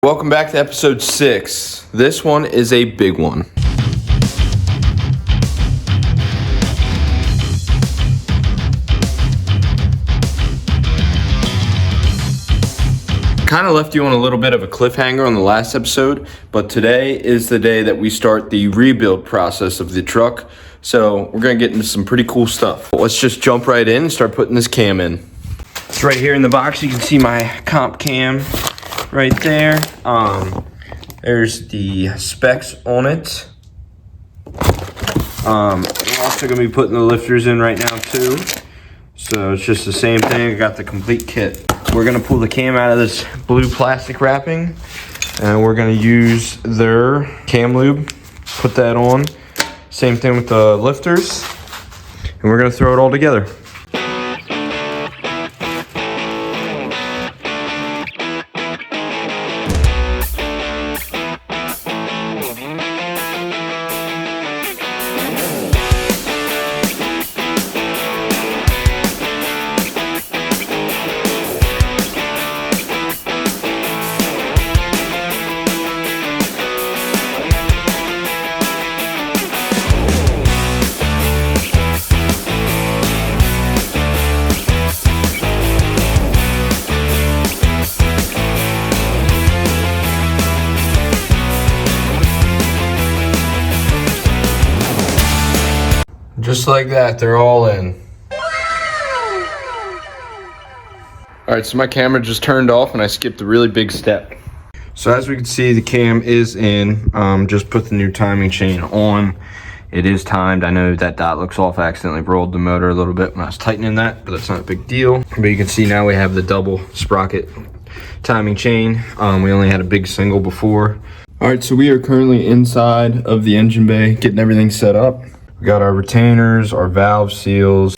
Welcome back to episode 6. This one is a big one. Kind of left you on a little bit of a cliffhanger on the last episode, but today is the day that we start the rebuild process of the truck. So we're going to get into some pretty cool stuff. Let's just jump right in and start putting this cam in. It's right here in the box. You can see my comp cam right there. There's the specs on it. We're also going to be putting the lifters in right now too. So it's just the same thing. I got the complete kit. We're going to pull the cam out of this blue plastic wrapping, and we're going to use their cam lube, put that on. Same thing with the lifters, and we're going to throw it all together. Just like that, they're all in. Alright, so my camera just turned off and I skipped a really big step. So as we can see, the cam is in. Just put the new timing chain on. It is timed. I know that dot looks off. I accidentally rolled the motor a little bit when I was tightening that, but that's not a big deal. But you can see now we have the double sprocket timing chain. We only had a big single before. Alright, so we are currently inside of the engine bay, getting everything set up. We got our retainers, our valve seals,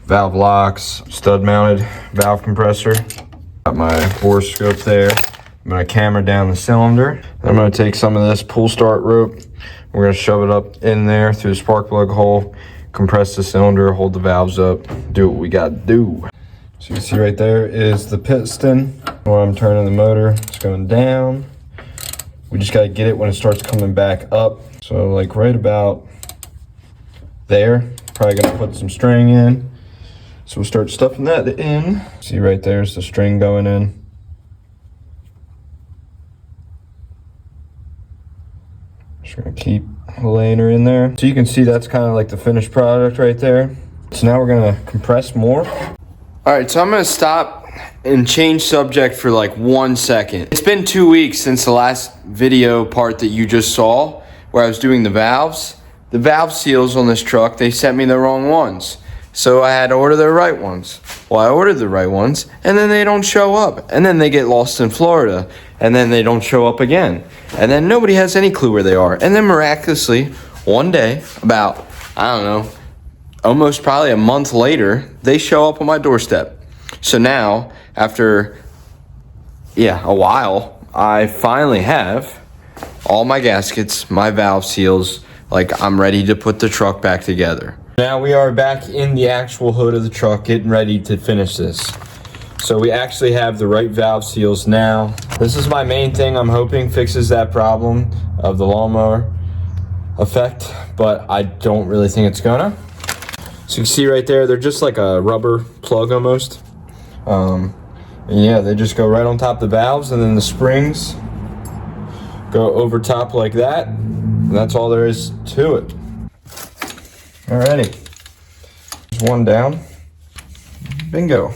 valve locks, stud mounted valve compressor. Got my bore scope there. I'm gonna camera down the cylinder. I'm gonna take some of this pull start rope. We're gonna shove it up in there through the spark plug hole, compress the cylinder, hold the valves up, do what we gotta do. So you can see right there is the piston. When I'm turning the motor, it's going down. We just gotta get it when it starts coming back up. So like right about there. Probably gonna put some string in. So we'll start stuffing that in. See right there's the string going in. Just gonna keep laying her in there. So you can see that's kind of like the finished product right there. So now we're gonna compress more. All right, so I'm gonna stop and change subject for like 1 second. It's been 2 weeks since the last video part that you just saw where I was doing the valves. The valve seals on this truck, they sent me the wrong ones. So I had to order the right ones. Well, I ordered the right ones, and then they don't show up. And then they get lost in Florida, and then they don't show up again. And then nobody has any clue where they are. And then miraculously, one day, about, I don't know, almost probably a month later, they show up on my doorstep. So now, after, a while, I finally have all my gaskets, my valve seals. Like, I'm ready to put the truck back together. Now we are back in the actual hood of the truck, getting ready to finish this. So we actually have the right valve seals now. This is my main thing. I'm hoping fixes that problem of the lawnmower effect, but I don't really think it's gonna. So you can see right there, they're just like a rubber plug almost. And yeah, they just go right on top of the valves, and then the springs go over top like that. And that's all there is to it. Alrighty. There's one down. Bingo.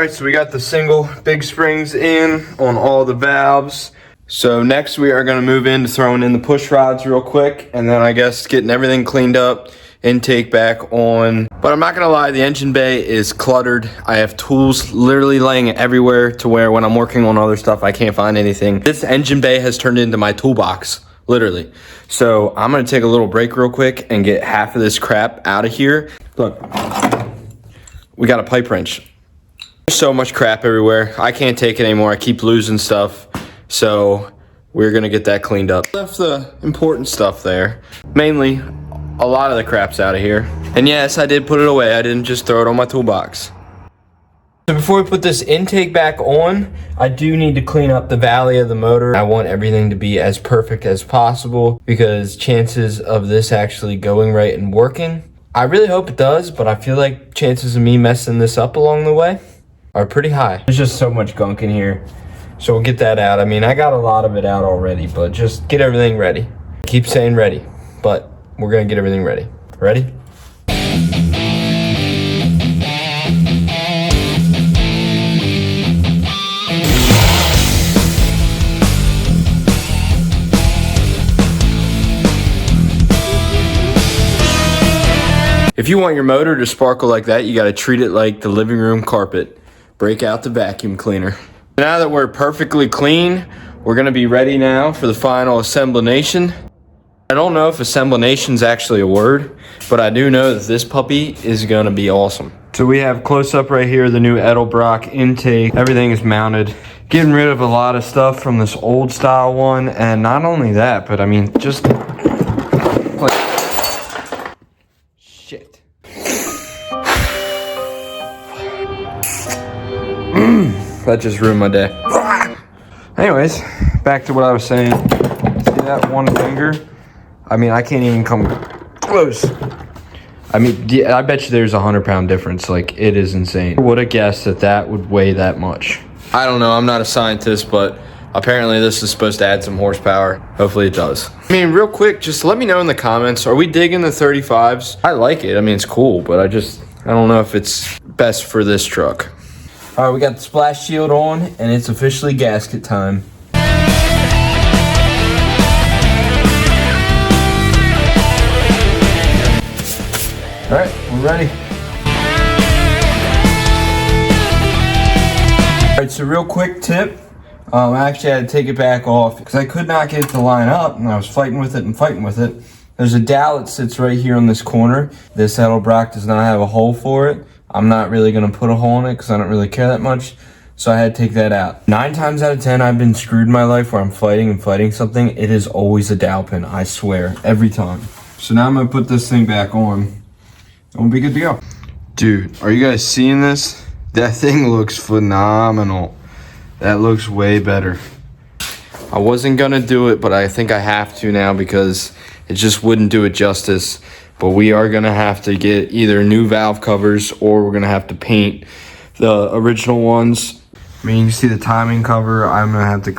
right, so we got the single big springs in on all the valves. So next we are gonna move into throwing in the push rods real quick, and then I guess getting everything cleaned up, intake back on. But I'm not gonna lie, the engine bay is cluttered. I have tools literally laying everywhere to where when I'm working on other stuff, I can't find anything. This engine bay has turned into my toolbox, literally. So I'm gonna take a little break real quick and get half of this crap out of here. Look, we got a pipe wrench. There's so much crap everywhere. I can't take it anymore. I keep losing stuff. So we're gonna get that cleaned up. Left the important stuff there. Mainly, a lot of the crap's out of here. And yes, I did put it away. I didn't just throw it on my toolbox. So before we put this intake back on, I do need to clean up the valley of the motor. I want everything to be as perfect as possible because chances of this actually going right and working, I really hope it does, but I feel like chances of me messing this up along the way are pretty high. There's just so much gunk in here. So we'll get that out. I mean, I got a lot of it out already, but just get everything ready. Keep saying ready, but we're gonna get everything ready. Ready? If you want your motor to sparkle like that, you gotta treat it like the living room carpet. Break out the vacuum cleaner. Now that we're perfectly clean, we're gonna be ready now for the final assemblination. I don't know if assemblination is actually a word, but I do know that this puppy is gonna be awesome. So we have close up right here, the new Edelbrock intake. Everything is mounted. Getting rid of a lot of stuff from this old style one, and not only that, but I mean, just like, shit. That just ruined my day. Anyways, back to what I was saying. See that one finger? I mean, I can't even come close. I mean, I bet you there's a 100-pound difference. Like, it is insane. Who would have guessed that that would weigh that much? I don't know. I'm not a scientist, but apparently this is supposed to add some horsepower. Hopefully it does. I mean, real quick, just let me know in the comments. Are we digging the 35s? I like it. I mean, it's cool, but I don't know if it's best for this truck. All right, we got the splash shield on, and it's officially gasket time. All right, we're ready. All right, so real quick tip. I actually had to take it back off because I could not get it to line up, and I was fighting with it. There's a dowel that sits right here on this corner. This Edelbrock does not have a hole for it. I'm not really gonna put a hole in it because I don't really care that much. So I had to take that out. 9 times out of 10, I've been screwed in my life where I'm fighting something. It is always a dowel pin, I swear, every time. So now I'm gonna put this thing back on. And we'll be good to go. Dude, are you guys seeing this? That thing looks phenomenal. That looks way better. I wasn't gonna do it, but I think I have to now because it just wouldn't do it justice. But we are gonna have to get either new valve covers or we're gonna have to paint the original ones. I mean, you can see the timing cover. I'm gonna have to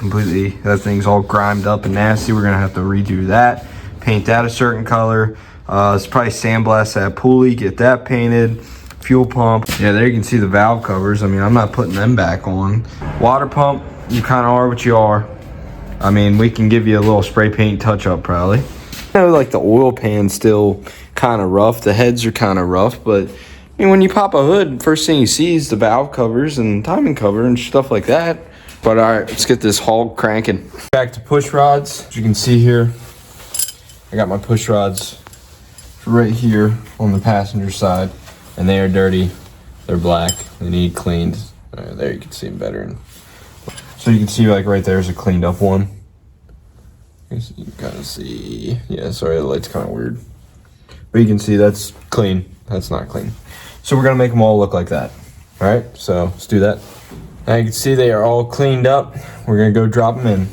that thing's all grimed up and nasty. We're gonna have to redo that, paint that a certain color. It's probably sandblast that pulley, get that painted. Fuel pump. Yeah, there you can see the valve covers. I mean, I'm not putting them back on. Water pump, you kind of are what you are. I mean, we can give you a little spray paint touch up probably. I know, like the oil pan's still kind of rough. The heads are kind of rough, but I mean, when you pop a hood, first thing you see is the valve covers and timing cover and stuff like that. But all right, let's get this hog cranking. Back to push rods. As you can see here, I got my push rods right here on the passenger side, and they are dirty. They're black. They need cleaned. There you can see them better. So you can see, like, right there's a cleaned up one. You can kind of see. Yeah, sorry, the light's kind of weird. But you can see that's clean. That's not clean. So we're gonna make them all look like that. All right, so let's do that. Now you can see they are all cleaned up. We're gonna go drop them in.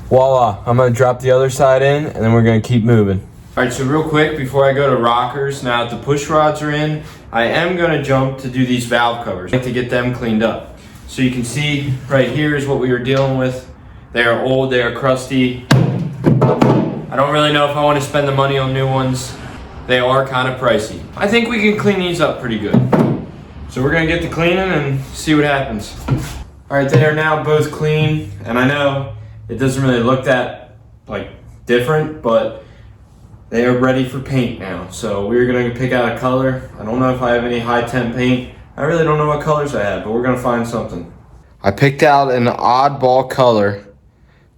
Voila, I'm gonna drop the other side in and then we're gonna keep moving. All right, so real quick, before I go to rockers, now that the push rods are in, I am gonna jump to do these valve covers to get them cleaned up. So you can see right here is what we were dealing with. They are old, they are crusty. I don't really know if I want to spend the money on new ones. They are kind of pricey. I think we can clean these up pretty good. So we're gonna get to cleaning and see what happens. All right, they are now both clean, and I know it doesn't really look that like different, but they are ready for paint now. So we're gonna pick out a color. I don't know if I have any high temp paint. I really don't know what colors I have, but we're gonna find something. I picked out an oddball color,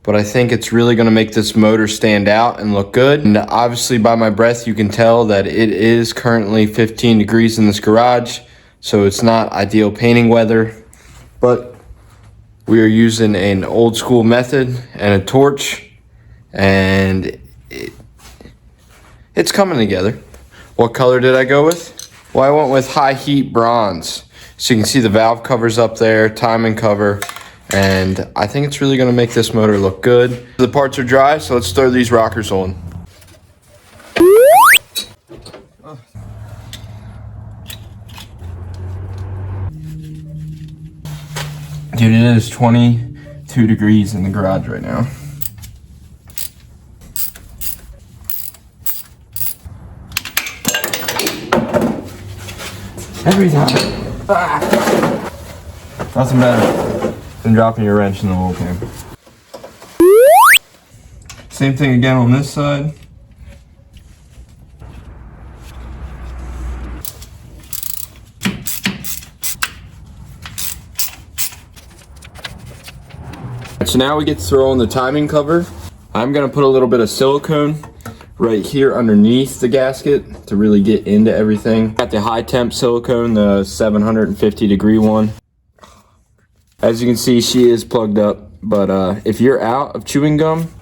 but I think it's really gonna make this motor stand out and look good. And obviously by my breath, you can tell that it is currently 15 degrees in this garage, so it's not ideal painting weather, but we are using an old school method and a torch, and it's coming together. What color did I go with? Well, I went with high heat bronze. So you can see the valve covers up there, timing cover, and I think it's really gonna make this motor look good. The parts are dry, so let's throw these rockers on. Dude, it is 22 degrees in the garage right now. Every time. Ah. Nothing better than dropping your wrench in the oil pan. Same thing again on this side. So now we get to throw on the timing cover. I'm gonna put a little bit of silicone right here underneath the gasket to really get into everything. Got the high temp silicone, the 750 degree one. As you can see, she is plugged up, but if you're out of chewing gum,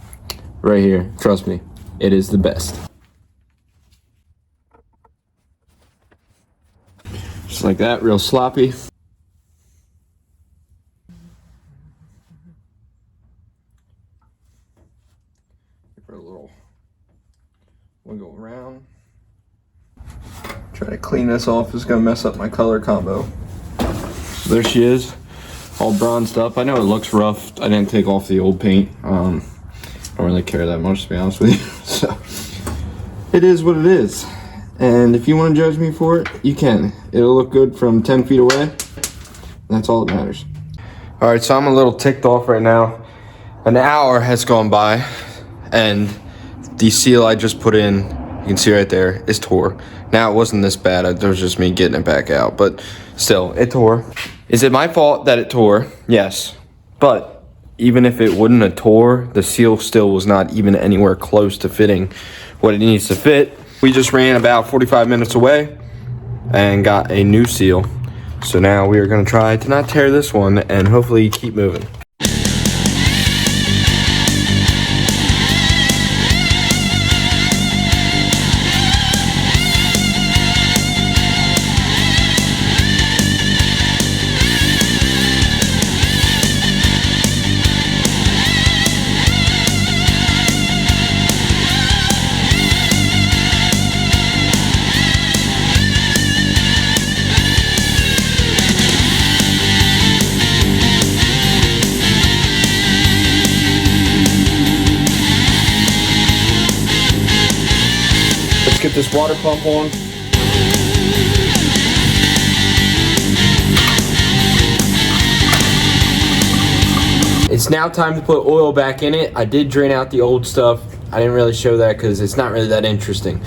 right here, trust me, it is the best. Just like that, real sloppy. Give her a little wiggle around. Try to clean this off, it's gonna mess up my color combo. So there she is, all bronzed up. I know it looks rough. I didn't take off the old paint. I don't really care that much, to be honest with you. So it is what it is. And if you want to judge me for it, you can. It'll look good from 10 feet away. That's all that matters. All right, so I'm a little ticked off right now. An hour has gone by, and the seal I just put in, you can see right there, is tore. Now, it wasn't this bad. It was just me getting it back out, but still, it tore. Is it my fault that it tore? Yes. But even if it wouldn't have tore, the seal still was not even anywhere close to fitting what it needs to fit. We just ran about 45 minutes away and got a new seal. So now we are gonna try to not tear this one and hopefully keep moving. Let's get this water pump on. It's now time to put oil back in it. I did drain out the old stuff. I didn't really show that because it's not really that interesting.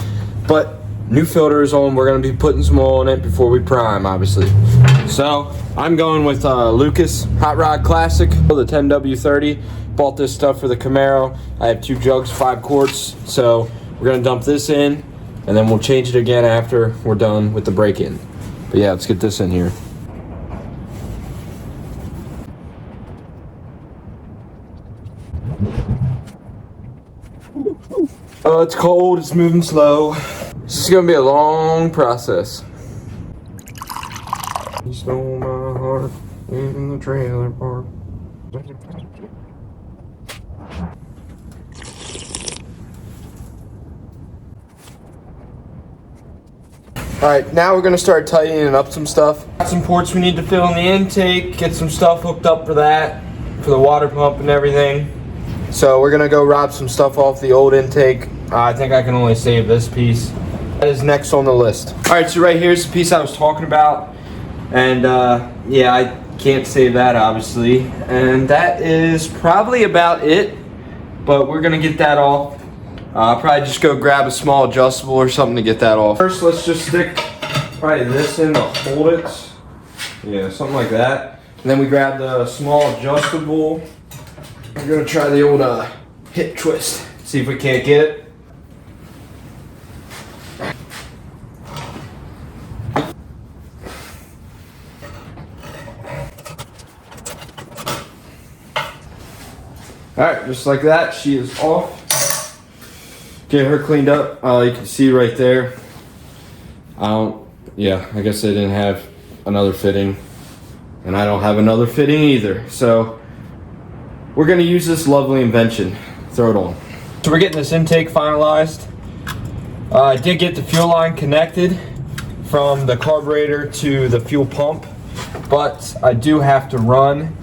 But new filter is on. We're gonna be putting some oil in it before we prime, obviously. So I'm going with Lucas Hot Rod Classic, the 10W30. Bought this stuff for the Camaro. I have 2 jugs, 5 quarts. So we're gonna dump this in, and then we'll change it again after we're done with the break-in. But yeah, let's get this in here. Oh, it's cold, it's moving slow. This is gonna be a long process. You stole my heart in the trailer park. All right, now we're gonna start tightening up some stuff. Got some ports we need to fill in the intake, get some stuff hooked up for that, for the water pump and everything. So we're gonna go rob some stuff off the old intake. I think I can only save this piece. That is next on the list. All right, so right here's the piece I was talking about. And yeah, I can't save that obviously. And that is probably about it, but we're gonna get that off. I'll probably just go grab a small adjustable or something to get that off. First, let's just stick probably this in to hold it. Yeah, something like that. And then we grab the small adjustable. We're gonna try the old hip twist. See if we can't get it. Alright, just like that, she is off. Get her cleaned up. You can see right there. Yeah, I guess they didn't have another fitting. And I don't have another fitting either. So, we're gonna use this lovely invention. Throw it on. So we're getting this intake finalized. I did get the fuel line connected from the carburetor to the fuel pump. But I do have to run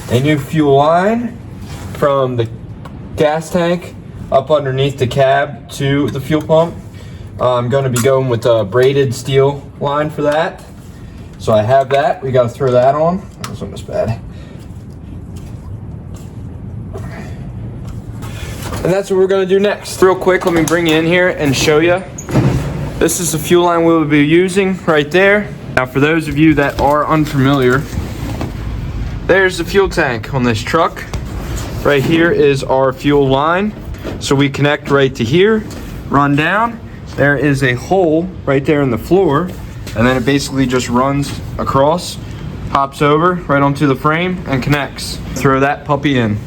a new fuel line from the gas tank up underneath the cab to the fuel pump. I'm going to be going with a braided steel line for that. So I have that. We got to throw that on. That wasn't this bad. And that's what we're going to do next. Real quick, let me bring you in here and show you. This is the fuel line we will be using right there. Now for those of you that are unfamiliar, there's the fuel tank on this truck. Right here is our fuel line. So we connect right to here, run down. There is a hole right there in the floor, and then it basically just runs across, pops over right onto the frame, and connects. Throw that puppy in.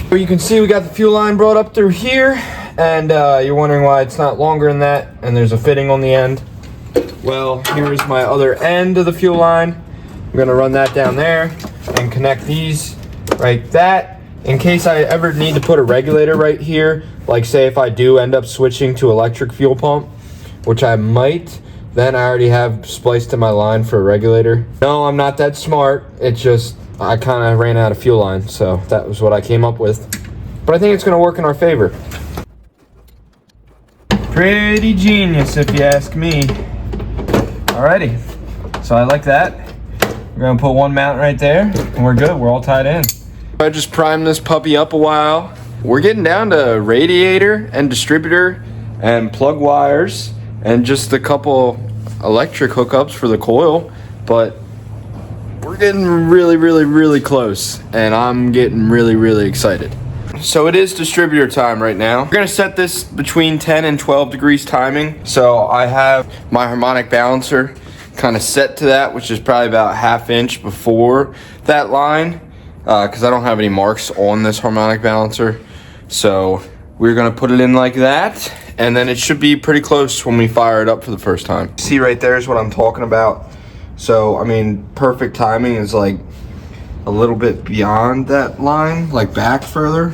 So you can see we got the fuel line brought up through here, and you're wondering why it's not longer than that, and there's a fitting on the end. Well, here's my other end of the fuel line. I'm gonna run that down there and connect these like that. In case I ever need to put a regulator right here, like say if I do end up switching to electric fuel pump, which I might, then I already have spliced in my line for a regulator. No, I'm not that smart. It's just, I kind of ran out of fuel line, so that was what I came up with. But I think it's gonna work in our favor. Pretty genius if you ask me. Alrighty, so I like that. We're gonna put one mount right there, and we're good, we're all tied in. I just primed this puppy up a while. We're getting down to radiator and distributor and plug wires and just a couple electric hookups for the coil, but we're getting really close, and I'm getting really excited. So it is distributor time right now. We're gonna set this between 10 and 12 degrees timing. So I have my harmonic balancer kind of set to that, which is probably about ½ inch before that line. Because I don't have any marks on this harmonic balancer. So we're gonna put it in like that, and then it should be pretty close when we fire it up for the first time. See right there is what I'm talking about. So, I mean, perfect timing is like a little bit beyond that line, like back further.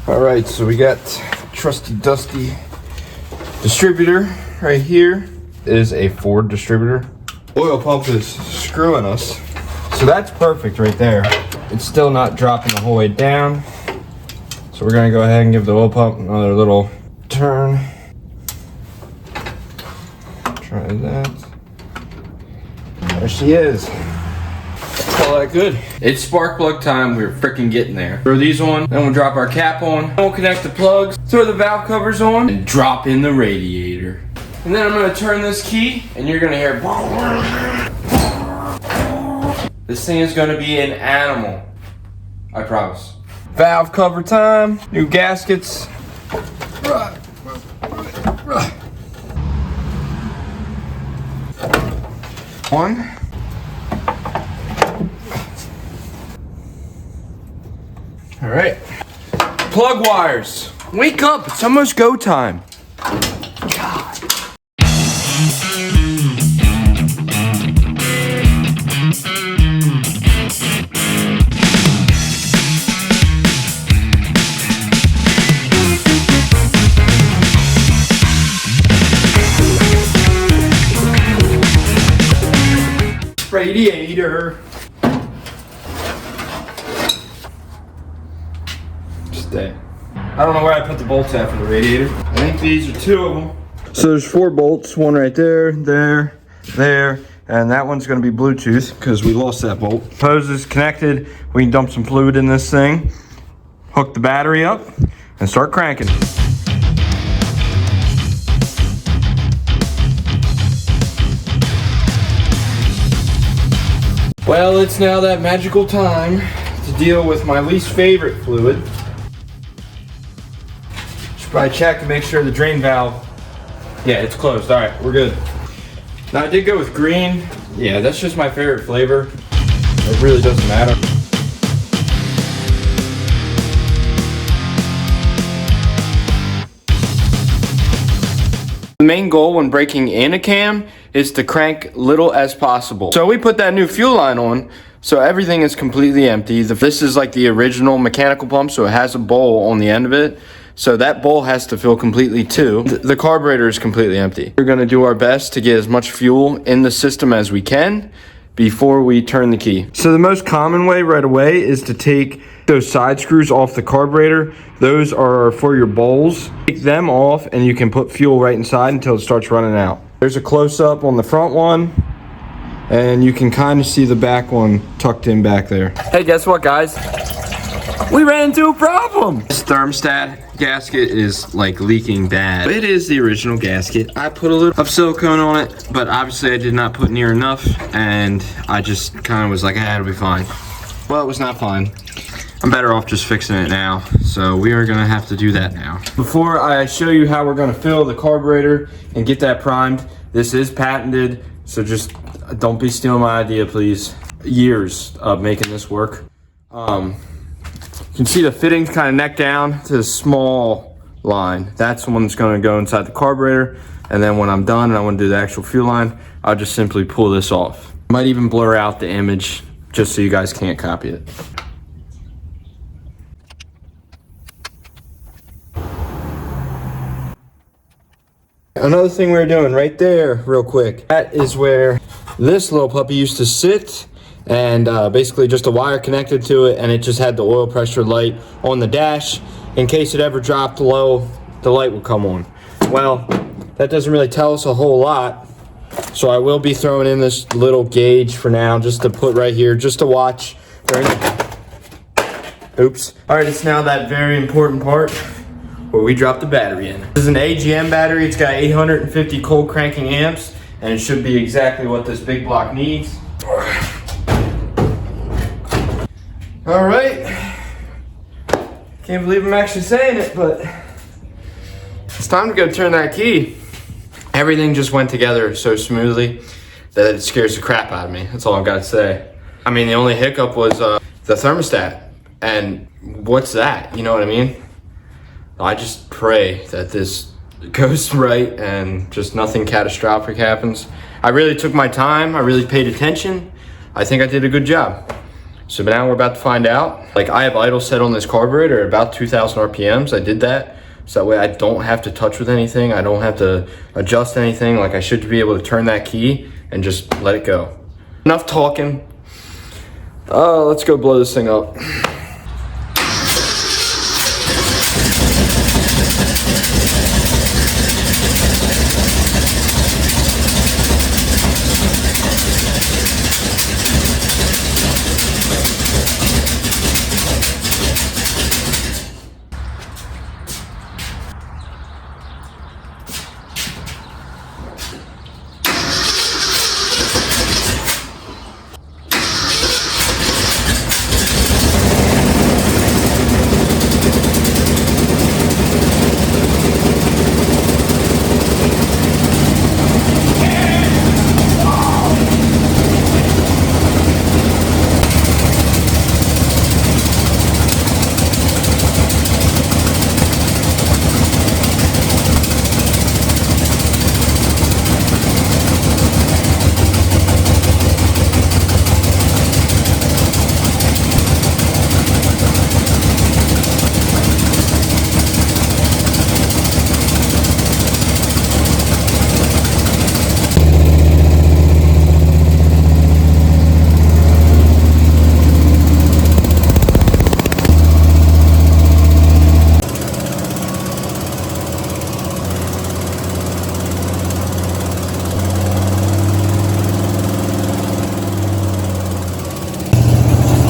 All right, so we got trusty dusty distributor right here. It is a Ford distributor. Oil pump is screwing us. So that's perfect right there. It's still not dropping the whole way down. So we're gonna go ahead and give the oil pump another little turn. Try that. There she is. Call that good. It's spark plug time. We're freaking getting there. Throw these on, then we'll drop our cap on. Then we'll connect the plugs, throw the valve covers on, and drop in the radiator. And then I'm gonna turn this key, and you're gonna hear. This thing is gonna be an animal. I promise. Valve cover time, new gaskets. One. All right. Plug wires. Wake up, it's almost go time. God. Radiator. Stay. I don't know where I put the bolts at for the radiator. I think these are 2 of them. So there's 4 bolts, one right there, there, and that one's gonna be Bluetooth because we lost that bolt. Hose is connected. We can dump some fluid in this thing, hook the battery up, and start cranking. Well, it's now that magical time to deal with my least favorite fluid. Should probably check to make sure the drain valve, yeah, it's closed. All right, we're good. Now I did go with green. Yeah, that's just my favorite flavor. It really doesn't matter. The main goal when breaking in a cam is to crank little as possible. So we put that new fuel line on, so everything is completely empty. This is like the original mechanical pump, so it has a bowl on the end of it. So that bowl has to fill completely too. The carburetor is completely empty. We're gonna do our best to get as much fuel in the system as we can before we turn the key. So the most common way right away is to take those side screws off the carburetor. Those are for your bowls. Take them off and you can put fuel right inside until it starts running out. There's a close-up on the front one, and you can kind of see the back one tucked in back there. Hey, guess what, guys? We ran into a problem. This thermostat gasket is like leaking bad. It is the original gasket. I put a little of silicone on it, but obviously I did not put near enough, and I just kind of was like, it'll be fine. Well, it was not fine. I'm better off just fixing it now. So we are gonna have to do that now. Before I show you how we're gonna fill the carburetor and get that primed, this is patented, so just don't be stealing my idea, please. Years of making this work. You can see the fittings kind of neck down to the small line. That's the one that's gonna go inside the carburetor. And then when I'm done and I wanna do the actual fuel line, I'll just simply pull this off. Might even blur out the image just so you guys can't copy it. Another thing we're doing right there, real quick, that is where this little puppy used to sit, and basically just a wire connected to it, and it just had the oil pressure light on the dash. In case it ever dropped low, the light would come on. Well, that doesn't really tell us a whole lot, so I will be throwing in this little gauge for now, just to put right here, just to watch. Oops. All right, it's now that very important part where we drop the battery in. This is an AGM battery. It's got 850 cold cranking amps, and it should be exactly what this big block needs. All right. Can't believe I'm actually saying it, but it's time to go turn that key. Everything just went together so smoothly that it scares the crap out of me. That's all I've got to say. I mean, the only hiccup was the thermostat. And what's that? You know what I mean? I just pray that this goes right and just nothing catastrophic happens. I really took my time. I really paid attention. I think I did a good job. So now we're about to find out. Like, I have idle set on this carburetor at about 2,000 RPMs. I did that so that way I don't have to touch with anything. I don't have to adjust anything. Like, I should be able to turn that key and just let it go. Enough talking. Let's go blow this thing up.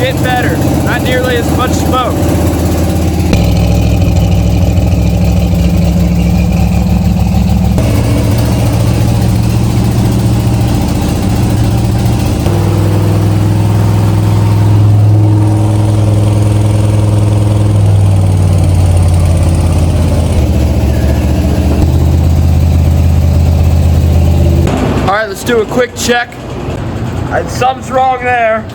getting better. Not nearly as much smoke. All right, let's do a quick check. Something's wrong there.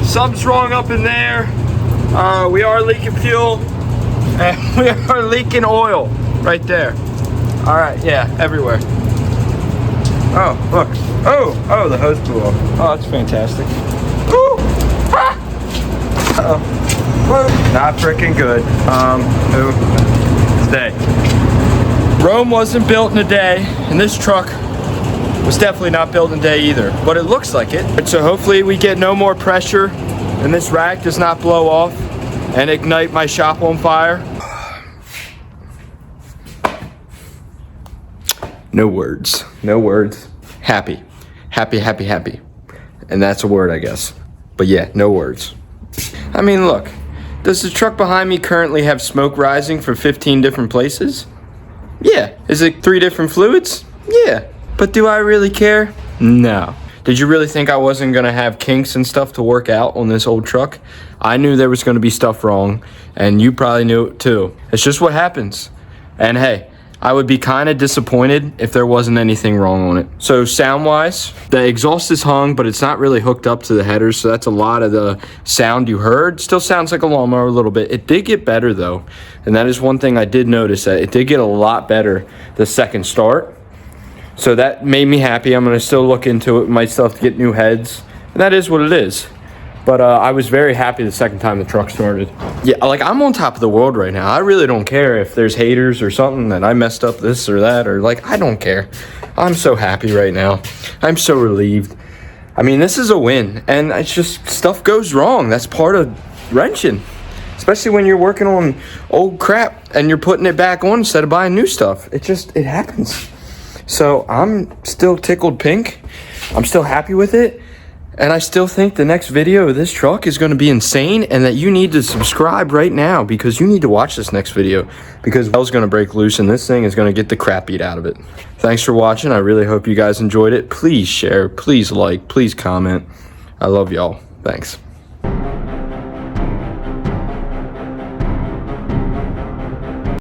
Something's wrong up in there. We are leaking fuel, and we are leaking oil right there. All right, yeah, everywhere. Oh, look. Oh, the hose blew off. Oh, that's fantastic. Ooh. Ah. Uh-oh. Not freaking good. Today. Rome wasn't built in a day, and this truck was definitely not built in a day either, but it looks like it. So hopefully we get no more pressure and this rack does not blow off and ignite my shop on fire. No words. No words. Happy. Happy, happy, happy. And that's a word, I guess. But yeah, no words. I mean, look. Does the truck behind me currently have smoke rising from 15 different places? Yeah. Is it 3 different fluids? Yeah. But do I really care? No. Did you really think I wasn't going to have kinks and stuff to work out on this old truck? I knew there was going to be stuff wrong, and you probably knew it too. It's just what happens. And hey, I would be kind of disappointed if there wasn't anything wrong on it. So sound-wise, the exhaust is hung, but it's not really hooked up to the headers, so that's a lot of the sound you heard. Still sounds like a lawnmower a little bit. It did get better though, and that is one thing I did notice, that it did get a lot better the second start. So that made me happy. I'm going to still look into it. Might still have to get new heads. And that is what it is. But I was very happy the second time the truck started. Yeah, like I'm on top of the world right now. I really don't care if there's haters or something that I messed up this or that. Or like, I don't care. I'm so happy right now. I'm so relieved. I mean, this is a win. And it's just stuff goes wrong. That's part of wrenching. Especially when you're working on old crap and you're putting it back on instead of buying new stuff. It happens. So I'm still tickled pink. I'm still happy with it. And I still think the next video of this truck is going to be insane, and that you need to subscribe right now because you need to watch this next video, because hell's going to break loose and this thing is going to get the crap beat out of it. Thanks for watching. I really hope you guys enjoyed it. Please share, please like, please comment. I love y'all. Thanks.